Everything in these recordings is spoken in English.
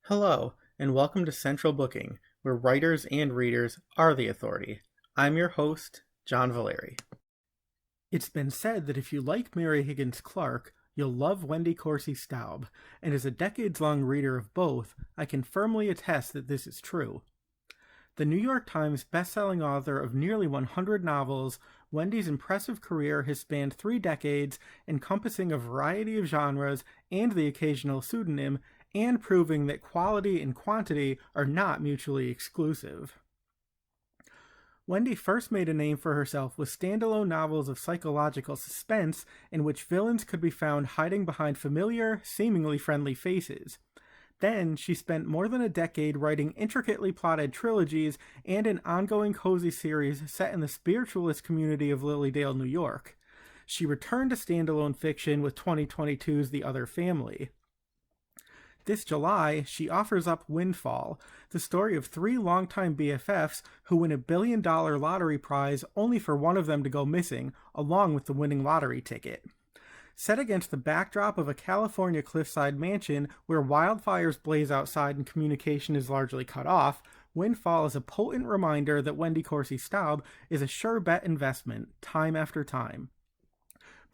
Hello, and welcome to Central Booking, where writers and readers are the authority. I'm your host, John Valeri. It's been said that if you like Mary Higgins Clark, you'll love Wendy Corsi Staub, and as a decades-long reader of both, I can firmly attest that this is true. The New York Times bestselling author of nearly 100 novels, Wendy's impressive career has spanned 3 decades, encompassing a variety of genres and the occasional pseudonym, and proving that quality and quantity are not mutually exclusive. Wendy first made a name for herself with standalone novels of psychological suspense in which villains could be found hiding behind familiar, seemingly friendly faces. Then, she spent more than a decade writing intricately plotted trilogies and an ongoing cozy series set in the spiritualist community of Lilydale, New York. She returned to standalone fiction with 2022's The Other Family. This July, she offers up Windfall, the story of 3 longtime BFFs who win a billion-dollar lottery prize only for one of them to go missing, along with the winning lottery ticket. Set against the backdrop of a California cliffside mansion where wildfires blaze outside and communication is largely cut off, Windfall is a potent reminder that Wendy Corsi Staub is a sure bet investment, time after time.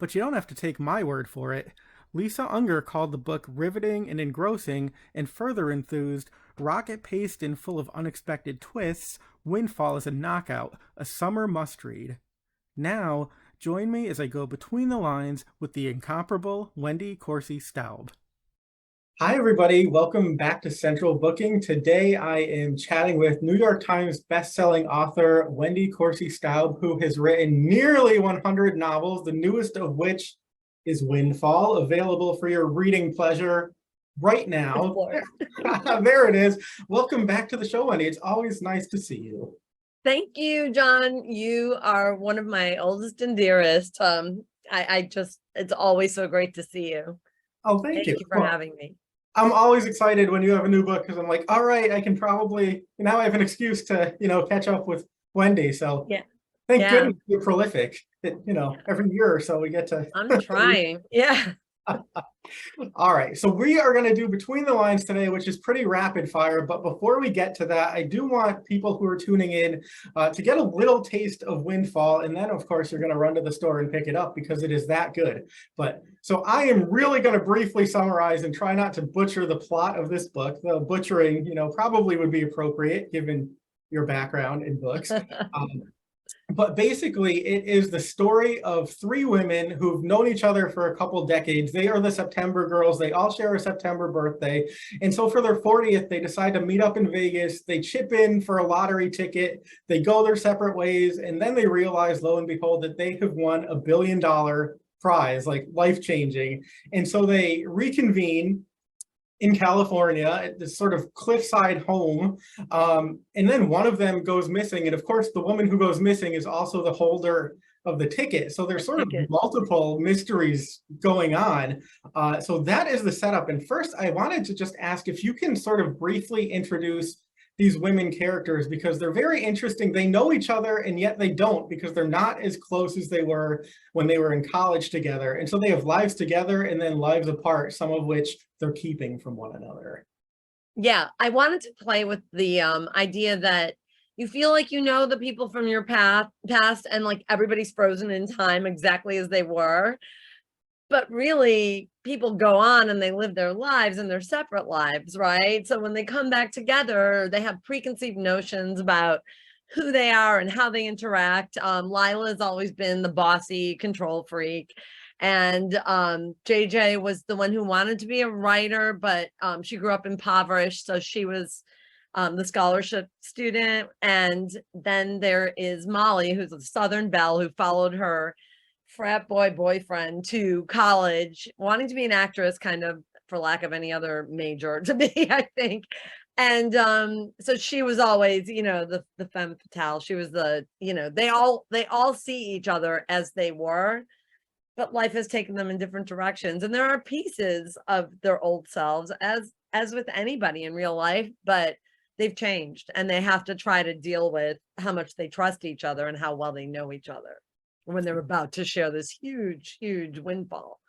But you don't have to take my word for it. Lisa Unger called the book riveting and engrossing, and further enthused, rocket-paced and full of unexpected twists, Windfall is a knockout, a summer must-read. Now, join me as I go between the lines with the incomparable Wendy Corsi Staub. Hi, everybody. Welcome back to Central Booking. Today, I am chatting with New York Times bestselling author Wendy Corsi Staub, who has written nearly 100 novels, the newest of which is Windfall, available for your reading pleasure right now. There it is. Welcome back to the show, Wendy. It's always nice to see you. Thank you, John. You are one of my oldest and dearest. It's always so great to see you. Oh, thank you. Thank you for having me. I'm always excited when you have a new book because I'm like, all right, I can probably, now I have an excuse to, catch up with Wendy. So yeah. Thank goodness you're prolific. Every year or so we get to. I'm trying. Yeah. All right, so we are going to do Between the Lines today, which is pretty rapid fire. But before we get to that, I do want people who are tuning in to get a little taste of Windfall. And then, of course, you're going to run to the store and pick it up because it is that good. But so I am really going to briefly summarize and try not to butcher the plot of this book. The butchering, probably would be appropriate given your background in books. But basically, it is the story of 3 women who've known each other for a couple decades. They are the September girls. They all share a September birthday. And so for their 40th, they decide to meet up in Vegas. They chip in for a lottery ticket. They go their separate ways. And then they realize, lo and behold, that they have won a $1 billion prize, like life-changing. And so they reconvene in California at this sort of cliffside home. And then one of them goes missing. And of course, the woman who goes missing is also the holder of the ticket. So there's sort of multiple mysteries going on. So that is the setup. And first, I wanted to just ask if you can sort of briefly introduce these women characters, because they're very interesting. They know each other, and yet they don't, because they're not as close as they were when they were in college together. And so they have lives together and then lives apart, some of which they're keeping from one another. Yeah, I wanted to play with the idea that you feel like you know the people from your past, and like everybody's frozen in time exactly as they were. But really, people go on and they live their lives and their separate lives, right? So when they come back together, they have preconceived notions about who they are and how they interact. Leila has always been the bossy control freak. And JJ was the one who wanted to be a writer, but she grew up impoverished. So she was the scholarship student. And then there is Molly, who's a Southern belle, who followed her frat boyfriend to college, wanting to be an actress, kind of for lack of any other major to be, I think. And so she was always, the femme fatale. She was the, they all see each other as they were, but life has taken them in different directions. And there are pieces of their old selves, as with anybody in real life, but they've changed, and they have to try to deal with how much they trust each other and how well they know each other when they're about to share this huge windfall.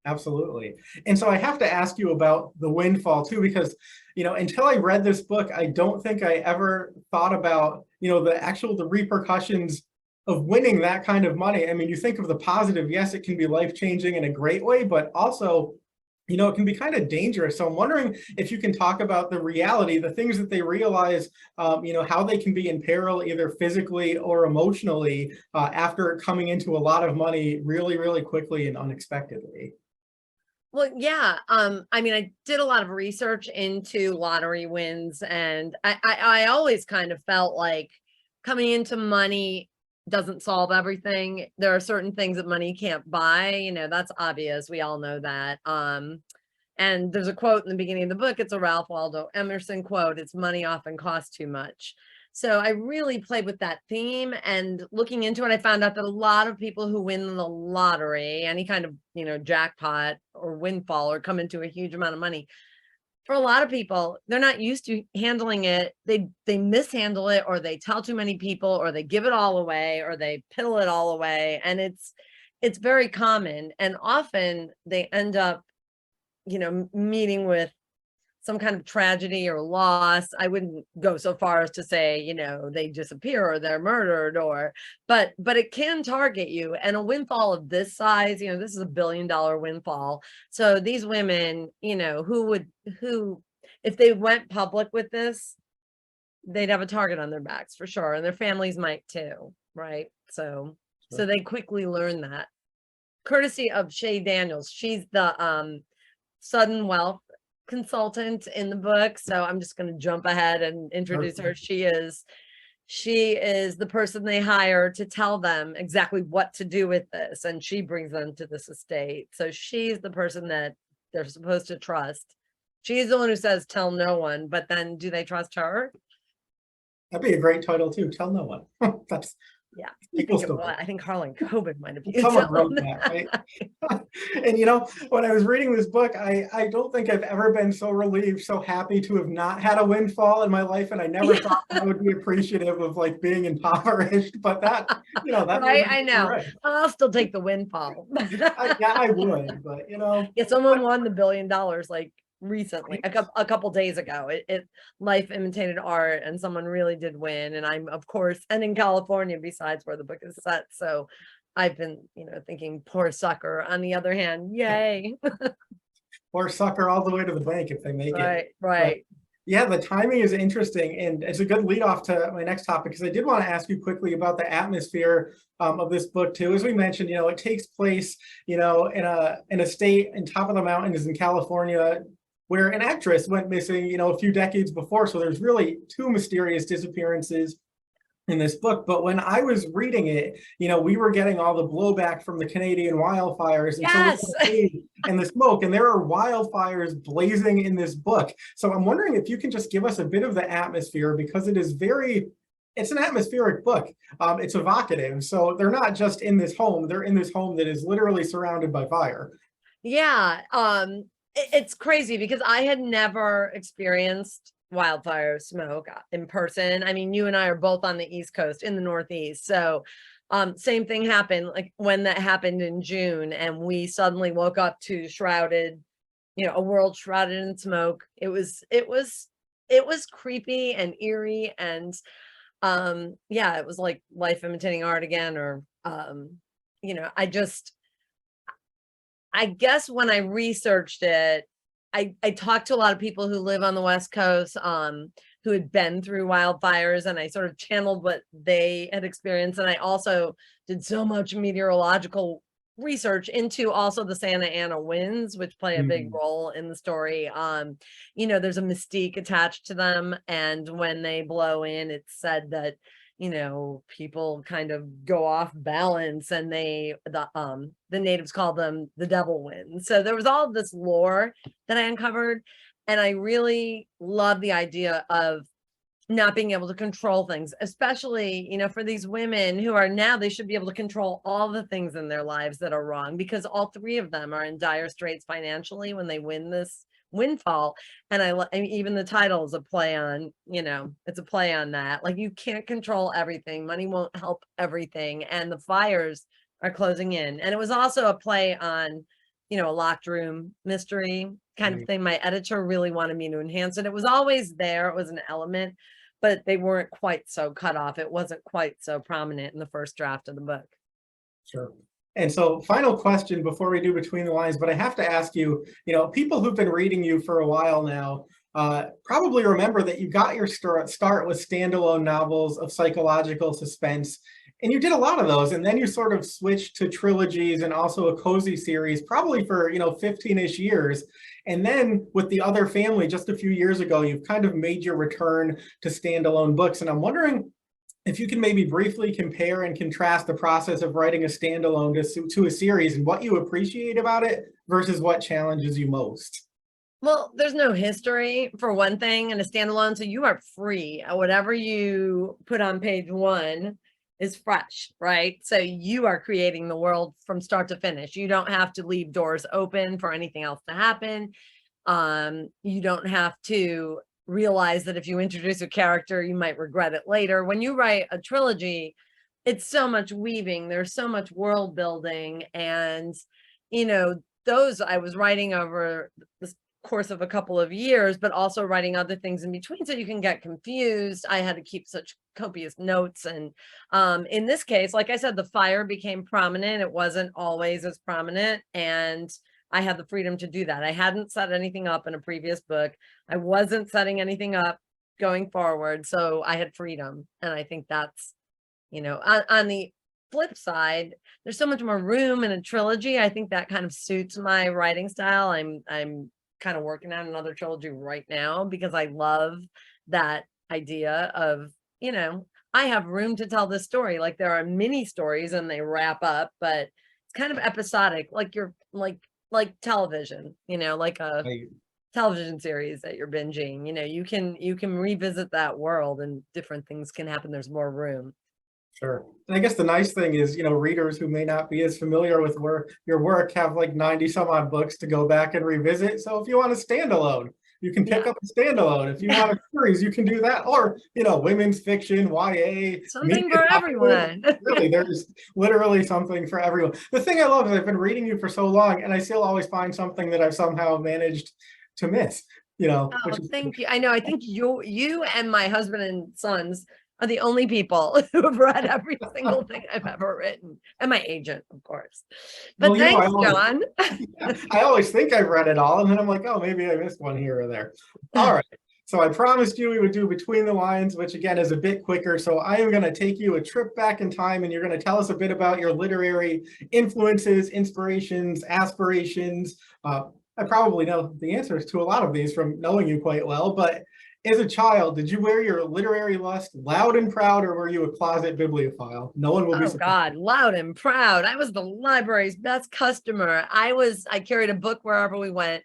Absolutely. And so I have to ask you about the Windfall too, because, until I read this book, I don't think I ever thought about, the repercussions of winning that kind of money. I mean, you think of the positive, yes, it can be life-changing in a great way, but also, it can be kind of dangerous. So I'm wondering if you can talk about the reality, the things that they realize, how they can be in peril either physically or emotionally after coming into a lot of money really, really quickly and unexpectedly. Well, yeah. I mean, I did a lot of research into lottery wins, and I always kind of felt like coming into money doesn't solve everything. There are certain things that money can't buy. That's obvious. We all know that. And there's a quote in the beginning of the book. It's a Ralph Waldo Emerson quote. It's money often costs too much. So I really played with that theme, and looking into it, I found out that a lot of people who win the lottery, any kind of, jackpot or windfall, or come into a huge amount of money, for a lot of people, they're not used to handling it. They mishandle it, or they tell too many people, or they give it all away, or they piddle it all away. And it's very common. And often they end up, meeting with some kind of tragedy or loss. I wouldn't go so far as to say, they disappear or they're murdered, but it can target you. And a windfall of this size, this is a $1 billion windfall. So these women, who, if they went public with this, they'd have a target on their backs for sure. And their families might too. Right. So they quickly learn that, courtesy of Shea Daniels. She's the sudden wealth consultant in the book, so I'm just going to jump ahead and introduce her. She is the person they hire to tell them exactly what to do with this, and she brings them to this estate. So she's the person that they're supposed to trust. She's the one who says tell no one, but then do they trust her? That'd be a great title too. Tell no one. That's Yeah, I think Harlan Coben might have used someone that wrote one. that, right? And when I was reading this book, I don't think I've ever been so relieved, so happy to have not had a windfall in my life, and I never thought I would be appreciative of like being impoverished. But that, that right, I know. Right. I'll still take the windfall. Yeah, I would, but yeah, someone won the $1 billion like recently, a couple days ago. It life imitated art, and someone really did win. And I'm, of course, and in California, besides where the book is set. So I've been, thinking poor sucker. On the other hand, yay. Or sucker all the way to the bank if they make it. Right. But yeah, the timing is interesting, and it's a good lead off to my next topic, because I did want to ask you quickly about the atmosphere of this book too. As we mentioned, it takes place, in a state in top of the mountains in California, where an actress went missing, a few decades before. So there's really two mysterious disappearances in this book. But when I was reading it, we were getting all the blowback from the Canadian wildfires, and yes. and the smoke, and there are wildfires blazing in this book. So I'm wondering if you can just give us a bit of the atmosphere, because it's an atmospheric book. It's evocative. So they're not just in this home, they're in this home that is literally surrounded by fire. Yeah. It's crazy because I had never experienced wildfire smoke in person. I mean, you and I are both on the East Coast, in the Northeast. So same thing happened, like when that happened in June, and we suddenly woke up to a world shrouded in smoke. It was creepy and eerie, and yeah, it was like life imitating art again. Or I guess when I researched it, I talked to a lot of people who live on the West Coast, who had been through wildfires, and I sort of channeled what they had experienced. And I also did so much meteorological research into also the Santa Ana winds, which play a big role in the story. There's a mystique attached to them, and when they blow in, it's said that people kind of go off balance, and the natives call them the devil winds. So there was all this lore that I uncovered, and I really love the idea of not being able to control things, especially, for these women who are now, they should be able to control all the things in their lives that are wrong, because all three of them are in dire straits financially when they win this windfall. And I mean, even the title is a play on, it's a play on that. Like, you can't control everything. Money won't help everything. And the fires are closing in. And it was also a play on a locked room mystery kind of Right. thing. My editor really wanted me to enhance it. It was always there. It was an element, but they weren't quite so cut off. It wasn't quite so prominent in the first draft of the book. Sure. And so, final question before we do between the lines, but I have to ask you, people who've been reading you for a while now probably remember that you got your start with standalone novels of psychological suspense, and you did a lot of those, and then you sort of switched to trilogies and also a cozy series, probably for 15-ish years. And then with the other family, just a few years ago, you've kind of made your return to standalone books. And I'm wondering if you can maybe briefly compare and contrast the process of writing a standalone to a series and what you appreciate about it versus what challenges you most. Well, there's no history for one thing in a standalone, so you are free. Whatever you put on page one is fresh, right? So you are creating the world from start to finish. You don't have to leave doors open for anything else to happen. You don't have to realize that if you introduce a character, you might regret it later. When you write a trilogy, it's so much weaving, there's so much world building, and those I was writing over the course of a couple of years, but also writing other things in between, so you can get confused. I had to keep such copious notes, and in this case, like I said, the fire became prominent. It wasn't always as prominent, and I had the freedom to do that. I hadn't set anything up in a previous book. I wasn't setting anything up going forward. So I had freedom. And I think that's, on the flip side, there's so much more room in a trilogy. I think that kind of suits my writing style. I'm kind of working on another trilogy right now because I love that idea of, I have room to tell this story. Like there are mini stories and they wrap up, but it's kind of episodic, like you're like television, like a Right. television series that you're binging. You can revisit that world and different things can happen. There's more room. Sure. And I guess the nice thing is, readers who may not be as familiar with your work have like 90 some odd books to go back and revisit. So if you want a standalone, you can pick Yeah. up a standalone. If you want a series, you can do that. Or, women's fiction, YA, Something media for novel. everyone. Really, there's literally something for everyone. The thing I love is I've been reading you for so long, and I still always find something that I've somehow managed to miss, which Oh, is thank you. I know. I think you and my husband and sons are the only people who have read every single thing I've ever written, and my agent, of course. well, But thanks, I always, John. yeah, I always think I've read it all, and then I'm like, oh, maybe I missed one here or there. All right. So I promised you we would do Between the Lines, which again is a bit quicker. So I am going to take you a trip back in time, and you're going to tell us a bit about your literary influences, inspirations, aspirations. I probably know the answers to a lot of these from knowing you quite well, but as a child, did you wear your literary lust loud and proud, or were you a closet bibliophile? No one will be Oh surprised. God, loud and proud. I was the library's best customer. I carried a book wherever we went.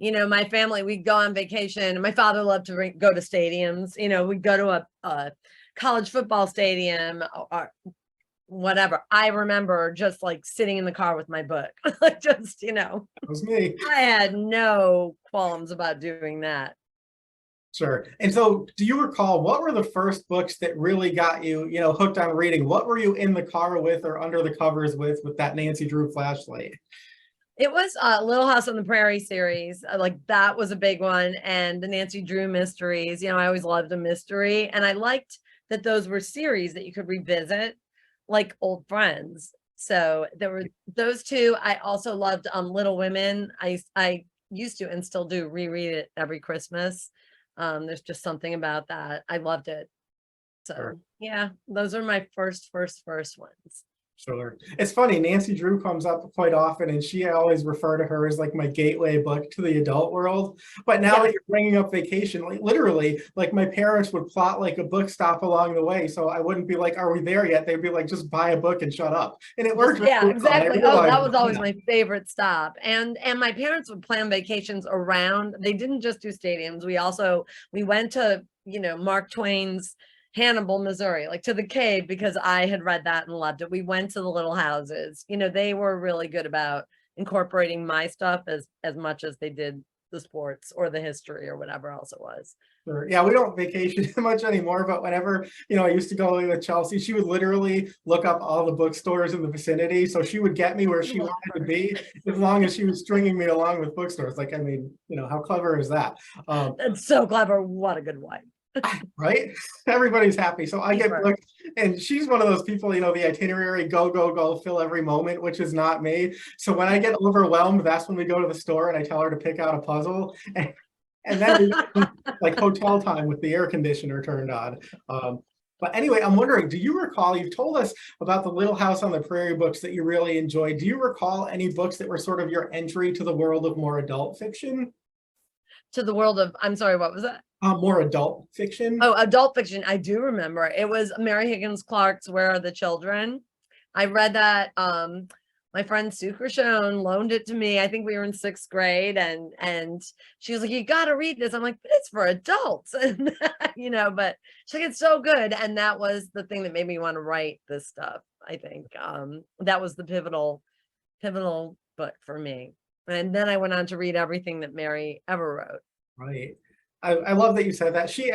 My family, we'd go on vacation. My father loved to go to stadiums. We'd go to a college football stadium or whatever. I remember just like sitting in the car with my book. Like just, That was me. I had no qualms about doing that. Sure. And so, do you recall what were the first books that really got you, hooked on reading? What were you in the car with or under the covers with that Nancy Drew flashlight? It was Little House on the Prairie series. Like that was a big one. And the Nancy Drew mysteries. I always loved a mystery. And I liked that those were series that you could revisit like old friends. So there were those two. I also loved Little Women. I used to and still do reread it every Christmas. There's just something about that. I loved it. So Sure. yeah, those are my first ones. Sure. It's funny, Nancy Drew comes up quite often, and I always refer to her as like my gateway book to the adult world. But now Yeah. that you're bringing up vacation, like literally, like my parents would plot like a book stop along the way. So I wouldn't be like, are we there yet? They'd be like, just buy a book and shut up. And it worked. Yeah, really well. And I exactly. Oh, that realized, was always my favorite stop. And my parents would plan vacations around. They didn't just do stadiums. We went to, Mark Twain's Hannibal, Missouri, like to the cave, because I had read that and loved it. We went to the little houses. They were really good about incorporating my stuff as much as they did the sports or the history or whatever else it was. Sure. Yeah, we don't vacation much anymore, but whenever, I used to go with Chelsea, she would literally look up all the bookstores in the vicinity. So she would get me where she Love wanted to her. be, as long as she was stringing me along with bookstores. Like, I mean, how clever is that? That's so clever. What a good wife. Right? Everybody's happy. So I get Keeper. booked, and she's one of those people, the itinerary, go, go, go, fill every moment, which is not me. So when I get overwhelmed, that's when we go to the store and I tell her to pick out a puzzle. And then we like hotel time with the air conditioner turned on. But anyway, I'm wondering, do you recall, you've told us about the Little House on the Prairie books that you really enjoyed. Do you recall any books that were sort of your entry to the world of more adult fiction? To the world of, I'm sorry, what was that? More adult fiction? Oh, adult fiction. I do remember. It was Mary Higgins Clark's Where Are the Children? I read that. My friend Sue Krishon loaned it to me. I think we were in 6th grade, and she was like, "You got to read this." I'm like, "But it's for adults," and But she's like, "It's so good," and that was the thing that made me want to write this stuff. I think that was the pivotal book for me. And then I went on to read everything that Mary ever wrote. Right. I love that you said that. She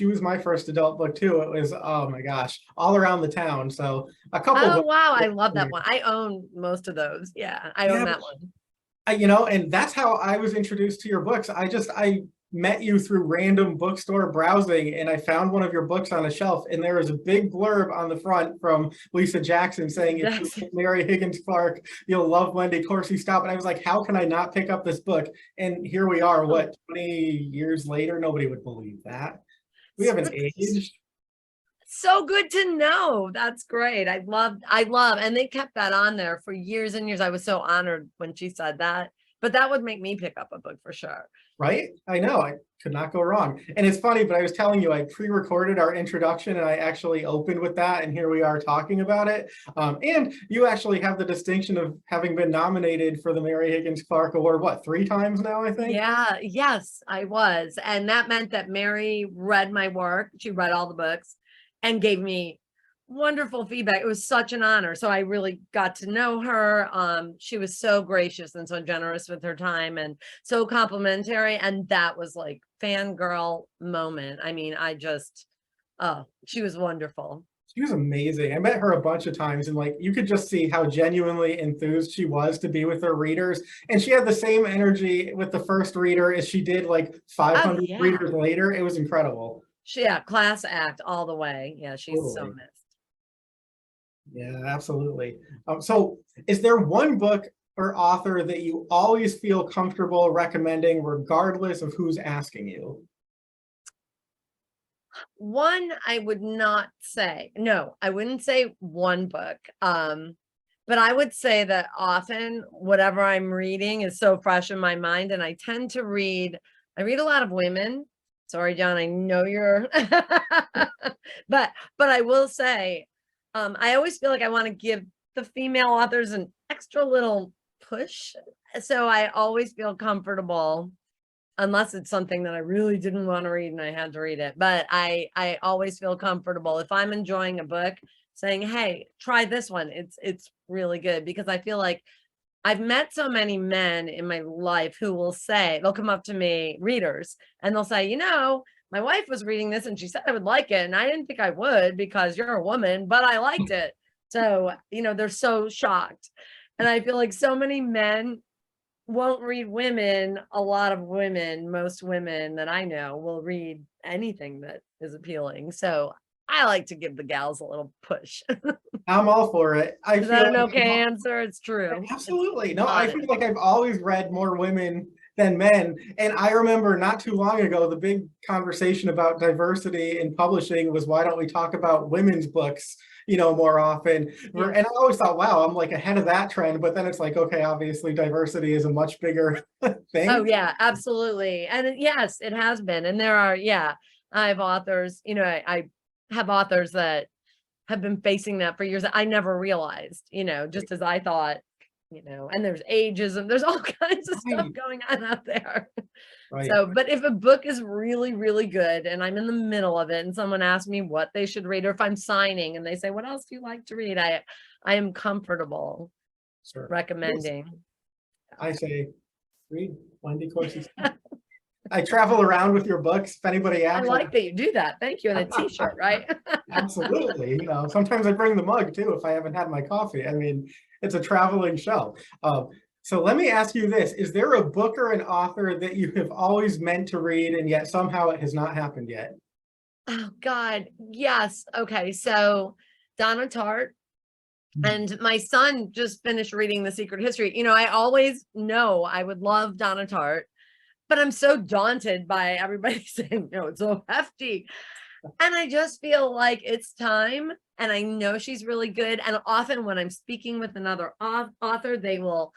was my first adult book too. It was, oh my gosh, All Around the Town. So a couple Oh, books. wow. I love that one. I own most of those. Yeah, I own Yeah, that one. and that's how I was introduced to your books. I met you through random bookstore browsing, and I found one of your books on a shelf, and there was a big blurb on the front from Lisa Jackson saying, if you like Mary Higgins Clark, you'll love Wendy Corsi Staub. And I was like, how can I not pick up this book? And here we are, 20 years later? Nobody would believe that. We haven't aged. So good to know. That's great. I love, and they kept that on there for years and years. I was so honored when she said that, but that would make me pick up a book for sure. Right? I know, I could not go wrong. And it's funny, but I was telling you, I pre-recorded our introduction and I actually opened with that, and here we are talking about it. And you actually have the distinction of having been nominated for the Mary Higgins Clark Award, 3 times now, I think? Yeah, yes, I was. And that meant that Mary read my work. She read all the books and gave me wonderful feedback. It was such an honor. So I really got to know her. She was so gracious and so generous with her time and so complimentary. And that was like fangirl moment. I mean, she was wonderful. She was amazing. I met her a bunch of times, and you could just see how genuinely enthused she was to be with her readers. And she had the same energy with the first reader as she did 500 readers later. It was incredible. Yeah, class act all the way. Yeah, she's so missed. Yeah, absolutely. So is there one book or author that you always feel comfortable recommending regardless of who's asking you? One, I would not say. No, I wouldn't say one book. But I would say that often whatever I'm reading is so fresh in my mind, and I tend to I read a lot of women. Sorry, John, I know you're but I will say I always feel like I want to give the female authors an extra little push. So I always feel comfortable, unless it's something that I really didn't want to read and I had to read it. But I always feel comfortable if I'm enjoying a book saying, hey, try this one. It's really good, because I feel like I've met so many men in my life who will say, they'll come up to me, readers, and they'll say, my wife was reading this and she said I would like it. And I didn't think I would because you're a woman, but I liked it. So, they're so shocked. And I feel like so many men won't read women. A lot of women, most women that I know, will read anything that is appealing. So I like to give the gals a little push. I'm all for it. Is that an okay answer? It's true. Absolutely. No, I feel like I've always read more women than men. And I remember not too long ago, the big conversation about diversity in publishing was, why don't we talk about women's books, more often? Yeah. And I always thought, wow, I'm ahead of that trend. But then it's okay, obviously diversity is a much bigger thing. Oh yeah, absolutely. And yes, it has been. And there are, I have authors, I have authors that have been facing that for years. I never realized, just as I thought, and there's ageism, there's all kinds of stuff going on out there. Right. So, but if a book is really, really good and I'm in the middle of it and someone asks me what they should read, or if I'm signing and they say, what else do you like to read? I am comfortable recommending. I say, read Wendy Corsi Staub. I travel around with your books. If anybody I asks, like that you do that. Thank you. And a t-shirt, right? absolutely. Sometimes I bring the mug too if I haven't had my coffee. I mean, it's a traveling show. So let me ask you this. Is there a book or an author that you have always meant to read and yet somehow it has not happened yet? Oh God. Yes. Okay. So Donna Tartt. And my son just finished reading The Secret History. I always know I would love Donna Tartt, but I'm so daunted by everybody saying, no, it's so hefty. And I just feel like it's time. And I know she's really good. And often when I'm speaking with another author, they will,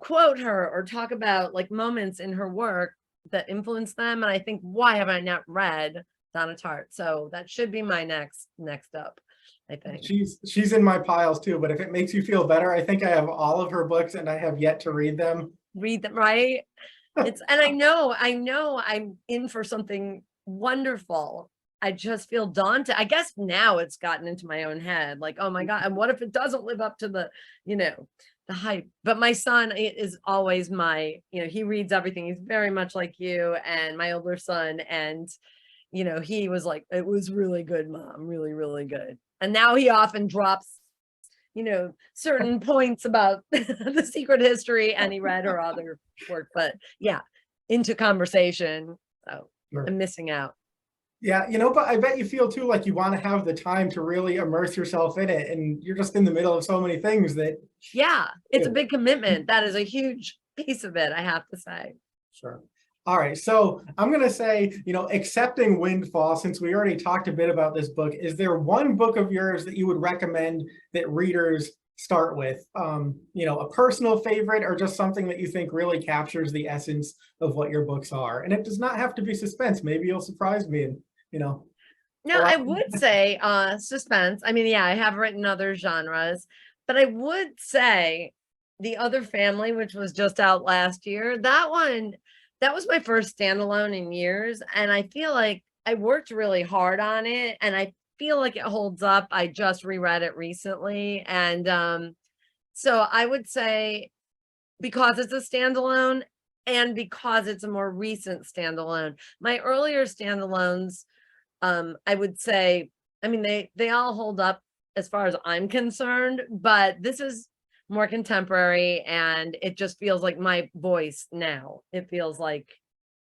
quote her or talk about like moments in her work that influence them. And I think, why have I not read Donna Tartt? So that should be my next up, I think. She's in my piles too, but if it makes you feel better, I think I have all of her books and I have yet to read them. Read them, right? And I know I'm in for something wonderful. I just feel daunted. I guess now it's gotten into my own head, like, oh my God, and what if it doesn't live up to the hype? But my son is always he reads everything. He's very much like you and my older son. And, he was like, it was really good, Mom, really, really good. And now he often drops, certain points about The Secret History, and he read her other work, but yeah, into conversation. So Sure. I'm missing out. Yeah, but I bet you feel too like you want to have the time to really immerse yourself in it. And you're just in the middle of so many things that. Yeah, it's a big commitment. That is a huge piece of it, I have to say. Sure. All right. So I'm going to say, accepting Windfall, since we already talked a bit about this book, is there one book of yours that you would recommend that readers start with? A personal favorite or just something that you think really captures the essence of what your books are? And it does not have to be suspense. Maybe you'll surprise me and, No, I would say suspense. I mean, yeah, I have written other genres, but I would say The Other Family, which was just out last year, that was my first standalone in years. And I feel like I worked really hard on it and I feel like it holds up. I just reread it recently. And so I would say, because it's a standalone and because it's a more recent standalone, my earlier standalones, I would say, I mean, they all hold up as far as I'm concerned, but this is more contemporary and it just feels like my voice now. It feels like,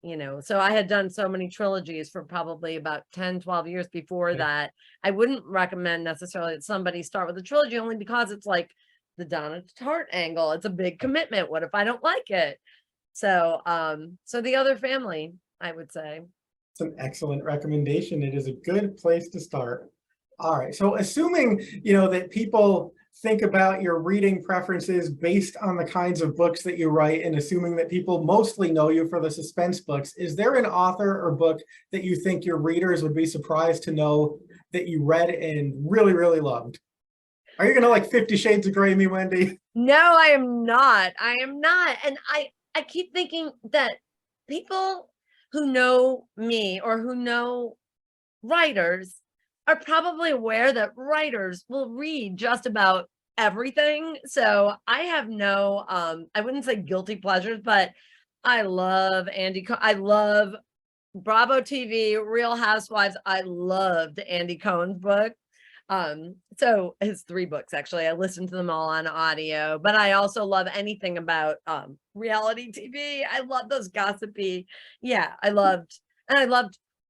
so I had done so many trilogies for probably about 10, 12 years before that. I wouldn't recommend necessarily that somebody start with a trilogy only because it's like the Donna Tartt angle. It's a big commitment. What if I don't like it? So, so The Other Family, I would say. It's an excellent recommendation. It is a good place to start. All right. So assuming, that people think about your reading preferences based on the kinds of books that you write, and assuming that people mostly know you for the suspense books, is there an author or book that you think your readers would be surprised to know that you read and really, really loved? Are you going to like 50 Shades of Grey me, Wendy? No, I am not. I am not. And I keep thinking that people who know me or who know writers are probably aware that writers will read just about everything. So I have no, I wouldn't say guilty pleasures, but I love I love Bravo TV, Real Housewives. I loved Andy Cohen's book. So his 3 books, actually, I listened to them all on audio, but I also love anything about reality TV. I love those gossipy. Yeah, I loved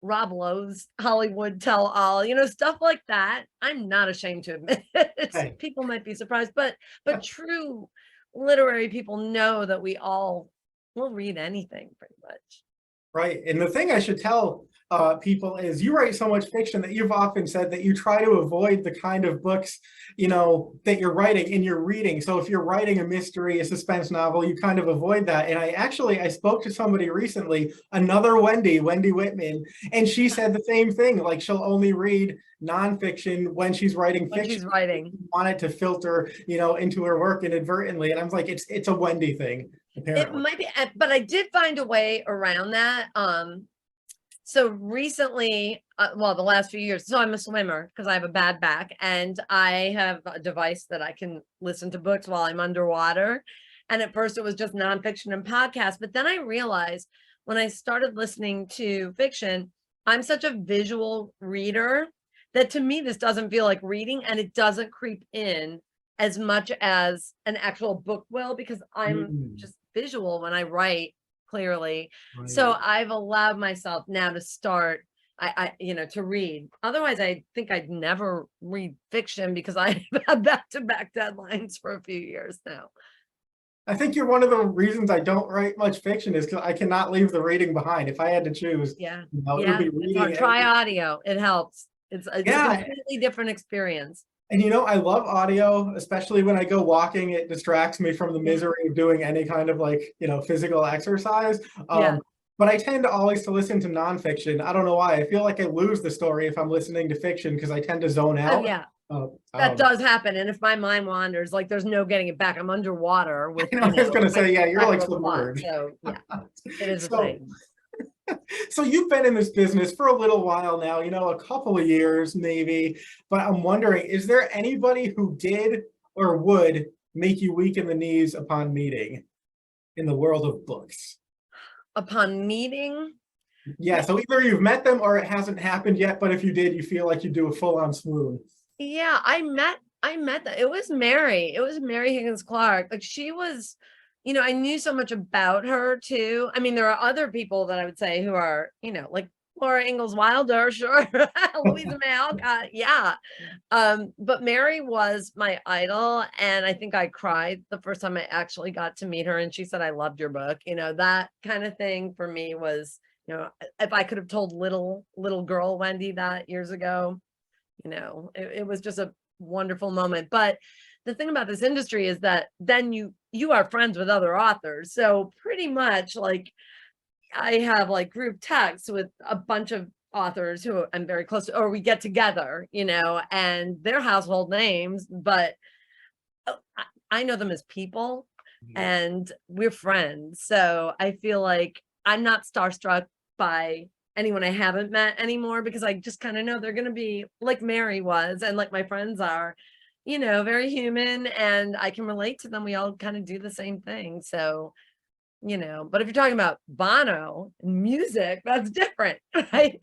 Rob Lowe's Hollywood Tell All, stuff like that. I'm not ashamed to admit it. Hey. People might be surprised, but true literary people know that we all will read anything pretty much. Right. And the thing I should tell people is you write so much fiction that you've often said that you try to avoid the kind of books, that you're writing in your reading. So if you're writing a mystery, a suspense novel, you kind of avoid that. And I spoke to somebody recently, another Wendy Whitman, and she said the same thing. Like she'll only read nonfiction when she's writing fiction. She's writing. Want it to filter, into her work inadvertently. And I'm like, it's a Wendy thing. Apparently. It might be, but I did find a way around that. So recently, well, the last few years, so I'm a swimmer because I have a bad back and I have a device that I can listen to books while I'm underwater. And at first it was just nonfiction and podcasts, but then I realized when I started listening to fiction, I'm such a visual reader that to me, this doesn't feel like reading, and it doesn't creep in as much as an actual book will, because I'm Mm, just visual when I write clearly. So right. I've allowed myself now to start, to read. Otherwise, I think I'd never read fiction because I have back-to-back deadlines for a few years now. I think you're one of the reasons I don't write much fiction is because I cannot leave the reading behind. If I had to choose, Yeah. it would Yeah. be It's hard. reading and Try audio. It helps. It's a yeah. completely different experience. And I love audio, especially when I go walking. It distracts me from the Yeah. misery of doing any kind of like, physical exercise. Yeah. But I tend to always to listen to nonfiction. I don't know why. I feel like I lose the story if I'm listening to fiction because I tend to zone Oh, out. yeah. Uh, That um, does happen. And if my mind wanders, like there's no getting it back. I'm underwater with, I was gonna trying say, to yeah, keep you're track like of a plot. submerged. So yeah, it is a So thing. So you've been in this business for a little while now, a couple of years maybe, but I'm wondering, is there anybody who did or would make you weak in the knees upon meeting in the world of books? Upon meeting, Yeah, so either you've met them or it hasn't happened yet, but if you did, you feel like you do a full-on swoon. yeah, I met that. It was Mary. It was Mary Higgins Clark. Like she was, I knew so much about her too. I mean, there are other people that I would say who are, like Laura Ingalls Wilder, sure. Louisa May Alcott, yeah. But Mary was my idol, and I think I cried the first time I actually got to meet her, and she said, "I loved your book." That kind of thing for me was, if I could have told little girl Wendy that years ago, it was just a wonderful moment. But the thing about this industry is that then you are friends with other authors. So pretty much like I have like group texts with a bunch of authors who I'm very close to, or we get together, and they're household names, but I know them as people and we're friends. So I feel like I'm not starstruck by anyone I haven't met anymore because I just kind of know they're going to be like Mary was and like my friends are, very human, and I can relate to them. We all kind of do the same thing. So, but if you're talking about Bono and music, that's different, right?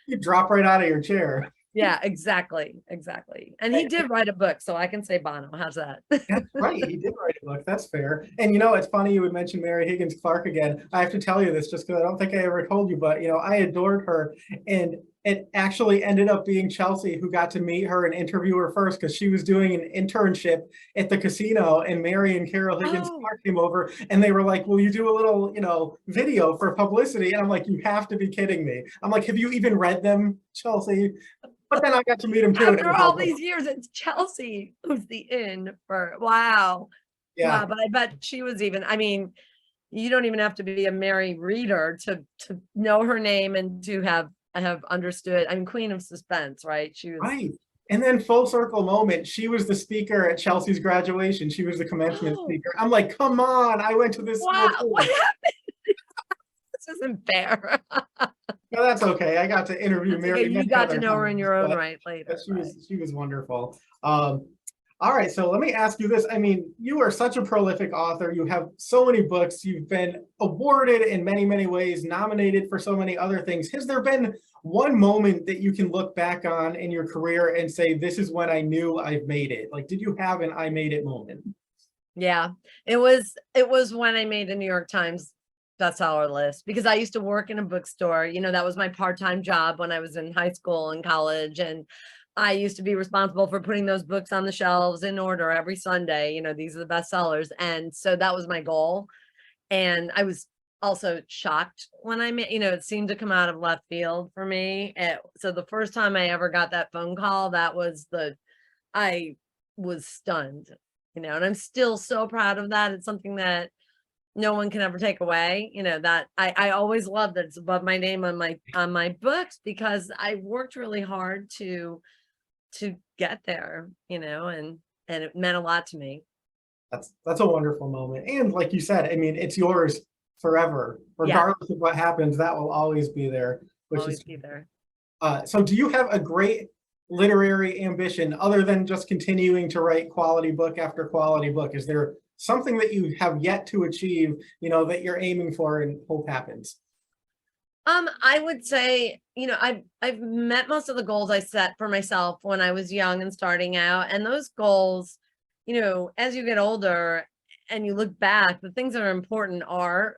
You drop right out of your chair. Yeah, exactly. Exactly. And he did write a book, so I can say Bono. How's that? That's right. He did write a book. That's fair. And it's funny you would mention Mary Higgins Clark again. I have to tell you this just because I don't think I ever told you, but I adored her. And it actually ended up being Chelsea who got to meet her and interview her first because she was doing an internship at the casino, and Mary and Carol Higgins Oh, Clark came over and they were like, "Will you do a little, video for publicity?" And I'm like, "You have to be kidding me." I'm like, "Have you even read them, Chelsea?" But then I got to meet him too, and it after was all all these years, it's Chelsea who's the in for wow. yeah. Wow, but I bet she was even, I mean, you don't even have to be a Mary reader to know her name and to have understood. I mean, Queen of Suspense, right? She was Right. And then full circle moment, she was the speaker at Chelsea's graduation. She was the commencement oh, speaker. I'm like, come on, I went to this school wow, what too. happened? This isn't fair. No, that's okay. I got to interview That's okay. Mary You many got to other know her in times, your own but right later, she right? was wonderful. All right, so let me ask you this. I mean, you are such a prolific author. You have so many books. You've been awarded in many, many ways, nominated for so many other things. Has there been one moment that you can look back on in your career and say, this is when I knew I've made it? Like, did you have an I made it moment? Yeah, it was when I made the New York Times bestseller list because I used to work in a bookstore. That was my part-time job when I was in high school and college, and I used to be responsible for putting those books on the shelves in order every Sunday. These are the bestsellers, and so that was my goal. And I was also shocked when I made, it seemed to come out of left field for me. So the first time I ever got that phone call, I was stunned, and I'm still so proud of that. It's something that no one can ever take away, that I always love that it's above my name on my books because I worked really hard to get there, and it meant a lot to me. That's a wonderful moment. And like you said, I mean, it's yours forever, Yeah, regardless of what happens, that will always be there, which always is be there. so do you have a great literary ambition other than just continuing to write quality book after quality book? Is there something that you have yet to achieve, that you're aiming for and hope happens? I would say, I've met most of the goals I set for myself when I was young and starting out. And those goals, as you get older and you look back, the things that are important are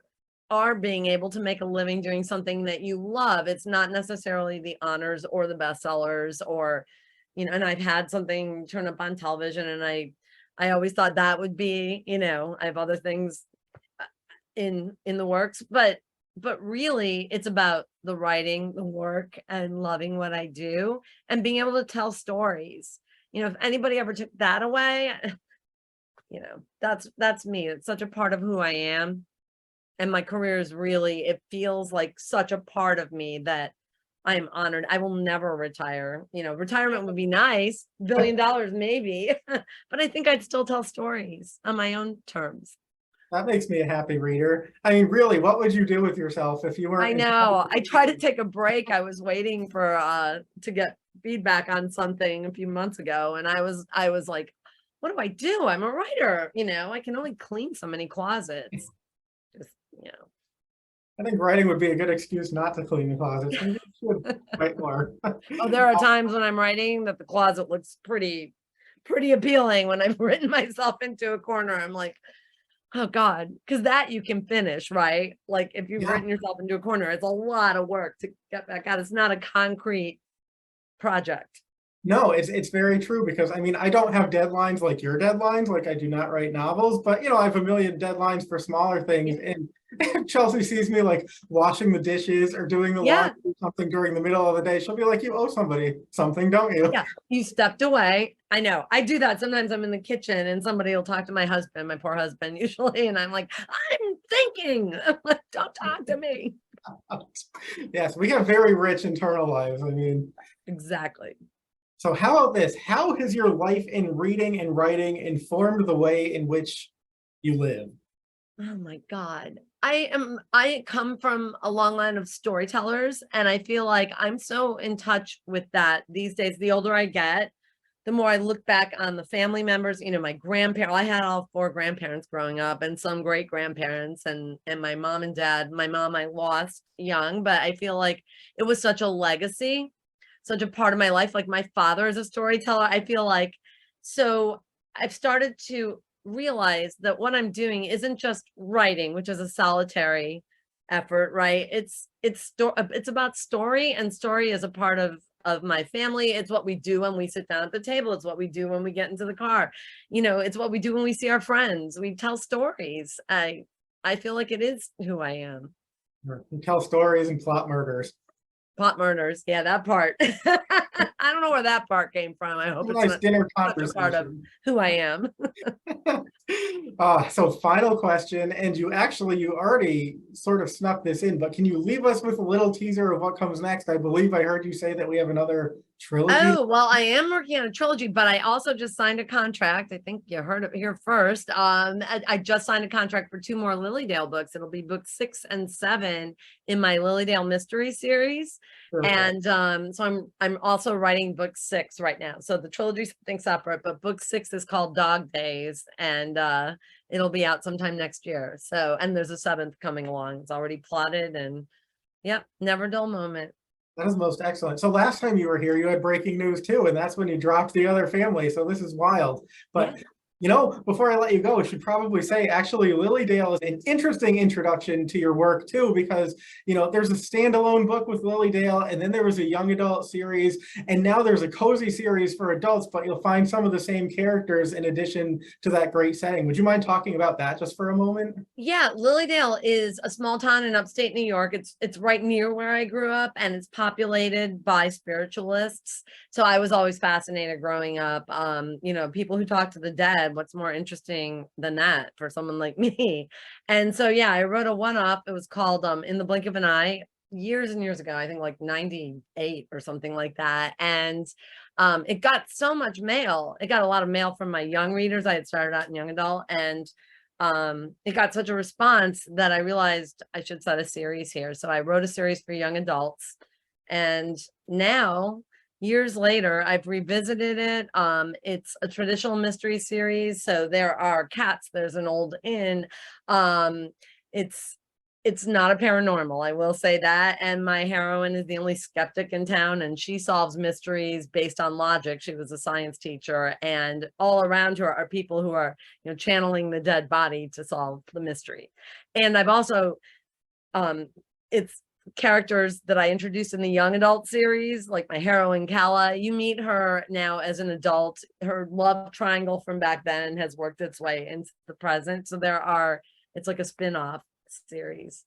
being able to make a living doing something that you love. It's not necessarily the honors or the bestsellers or, and I've had something turn up on television, and I always thought that would be, I have other things in the works, but really it's about the writing, the work, and loving what I do and being able to tell stories. If anybody ever took that away, that's me. It's such a part of who I am. And my career is really, it feels like such a part of me that I'm honored. I will never retire. Retirement would be nice, $1 billion maybe, but I think I'd still tell stories on my own terms. That makes me a happy reader. I mean, really, what would you do with yourself if you were? I know. I tried to take a break. I was waiting for to get feedback on something a few months ago, and I was like, what do I do? I'm a writer. I can only clean so many closets. Just, I think writing would be a good excuse not to clean the closets. Maybe you should write more. Oh, there are times when I'm writing that the closet looks pretty appealing. When I've written myself into a corner, I'm like, oh God, because that you can finish, right? Like if you've written yourself into a corner, it's a lot of work to get back out. It's not a concrete project. No, it's very true, because I mean, I don't have deadlines like your deadlines. Like, I do not write novels, but I have a million deadlines for smaller things. And if Chelsea sees me like washing the dishes or doing the laundry or something during the middle of the day, she'll be like, you owe somebody something, don't you? Yeah, you stepped away. I know. I do that. Sometimes I'm in the kitchen and somebody will talk to my husband, my poor husband usually, and I'm like, I'm thinking. I'm like, don't talk to me. Yes, we have very rich internal lives. I mean, exactly. So how about this? How has your life in reading and writing informed the way in which you live? Oh my God. I come from a long line of storytellers, and I feel like I'm so in touch with that these days. The older I get, the more I look back on the family members, my grandparents. I had all 4 grandparents growing up and some great grandparents, and my mom and dad. My mom I lost young, but I feel like it was such a legacy, such a part of my life. Like my father is a storyteller. I feel like, so I've started to realize that what I'm doing isn't just writing, which is a solitary effort, right? It's about story, and story is a part of my family. It's what we do when we sit down at the table. It's what we do when we get into the car. It's what we do when we see our friends. We tell stories. I feel like it is who I am. You tell stories and plot murders. Plot murders. Yeah, that part. I don't know where that part came from. I hope it's nice not dinner such a part of who I am. So final question, and you already sort of snuck this in, but can you leave us with a little teaser of what comes next? I believe I heard you say that we have another trilogy. Oh, well, I am working on a trilogy, but I also just signed a contract. I think you heard it here first. I just signed a contract for 2 more Lilydale books. It'll be books 6 and 7 in my Lilydale mystery series. Perfect. And so I'm also writing book 6 right now. So the trilogy is something separate, but book 6 is called Dog Days, and it'll be out sometime next year. So, and there's a 7th coming along. It's already plotted, and yep, never dull moment. That is most excellent. So last time you were here, you had breaking news too, and that's when you dropped The Other Family. So this is wild. But before I let you go, I should probably say, actually, Lilydale is an interesting introduction to your work too, because, there's a standalone book with Lilydale, and then there was a young adult series, and now there's a cozy series for adults, but you'll find some of the same characters in addition to that great setting. Would you mind talking about that just for a moment? Yeah, Lilydale is a small town in upstate New York. It's right near where I grew up, and it's populated by spiritualists. So I was always fascinated growing up. People who talk to the dead. What's more interesting than that for someone like me? And so, yeah, I wrote a one-off. It was called In the Blink of an Eye, years and years ago, I think like 98 or something like that. And it got so much mail. It got a lot of mail from my young readers. I had started out in young adult, and it got such a response that I realized I should set a series here. So I wrote a series for young adults, and now years later, I've revisited it. It's a traditional mystery series, so there are cats, there's an old inn. It's it's not a paranormal, I will say that. And my heroine is the only skeptic in town, and she solves mysteries based on logic. She was a science teacher, and all around her are people who are, channeling the dead body to solve the mystery. And I've also, it's characters that I introduced in the young adult series, like my heroine Kala. You meet her now as an adult. Her love triangle from back then has worked its way into the present. So it's like a spin-off series.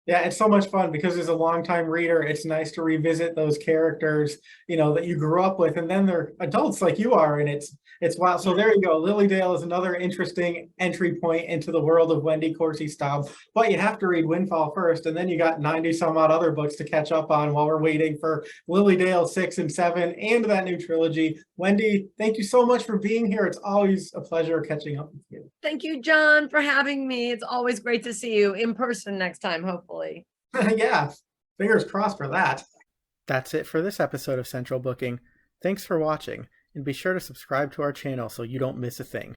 Yeah, it's so much fun because as a longtime reader, it's nice to revisit those characters, that you grew up with, and then they're adults like you are, and it's wild. So there you go. Lilydale is another interesting entry point into the world of Wendy Corsi Staub. But you have to read Windfall first, and then you got 90 some odd other books to catch up on while we're waiting for Lilydale 6 and 7 and that new trilogy. Wendy, thank you so much for being here. It's always a pleasure catching up with you. Thank you, John, for having me. It's always great to see you in person next time, hopefully. Yeah, fingers crossed for that. That's it for this episode of Central Booking. Thanks for watching, and be sure to subscribe to our channel so you don't miss a thing.